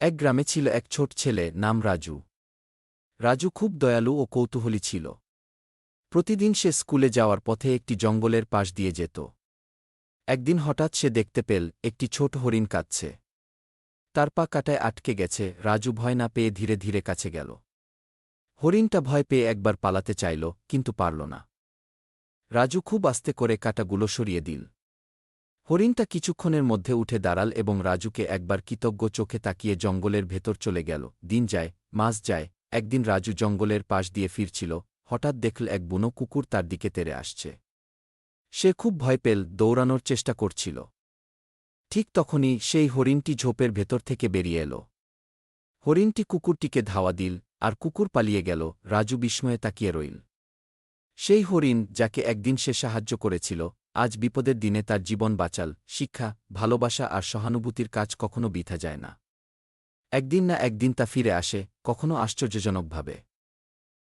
এক গ্রামে ছিল এক ছোট ছেলে, নাম রাজু। রাজু খুব দয়ালু ও কৌতূহলী ছিল। প্রতিদিন সে স্কুলে যাওয়ার পথে একটি জঙ্গলের পাশ দিয়ে যেত। একদিন হঠাৎ সে দেখতে পেল একটি ছোট হরিণ কাঁদছে। তার পা কাঁটায় আটকে গেছে। রাজু ভয় না পেয়ে ধীরে ধীরে কাছে গেল। হরিণটা ভয় পেয়ে একবার পালাতে চাইল, কিন্তু পারল না। রাজু খুব আস্তে করে কাঁটাগুলো সরিয়ে দিল। হরিণটা কিছুক্ষণের মধ্যে উঠে দাঁড়াল এবং রাজুকে একবার কৃতজ্ঞ চোখে তাকিয়ে জঙ্গলের ভেতর চলে গেল। দিন যায়, মাস যায়। একদিন রাজু জঙ্গলের পাশ দিয়ে ফিরছিল। হঠাৎ দেখল এক বুনো কুকুর তার দিকে তেড়ে আসছে। সে খুব ভয় পেল, দৌড়ানোর চেষ্টা করছিল। ঠিক তখনই সেই হরিণটি ঝোপের ভেতর থেকে বেরিয়ে এল। হরিণটি কুকুরটিকে ধাওয়া দিল, আর কুকুর পালিয়ে গেল। রাজু বিস্ময়ে তাকিয়ে রইল। সেই হরিণ, যাকে একদিন সে সাহায্য করেছিল, আজ বিপদের দিনে তার জীবন বাঁচাল। শিক্ষা, ভালোবাসা আর সহানুভূতির কাজ কখনো বৃথা যায় না। একদিন না একদিন তা ফিরে আসে, কখনো আশ্চর্যজনকভাবে।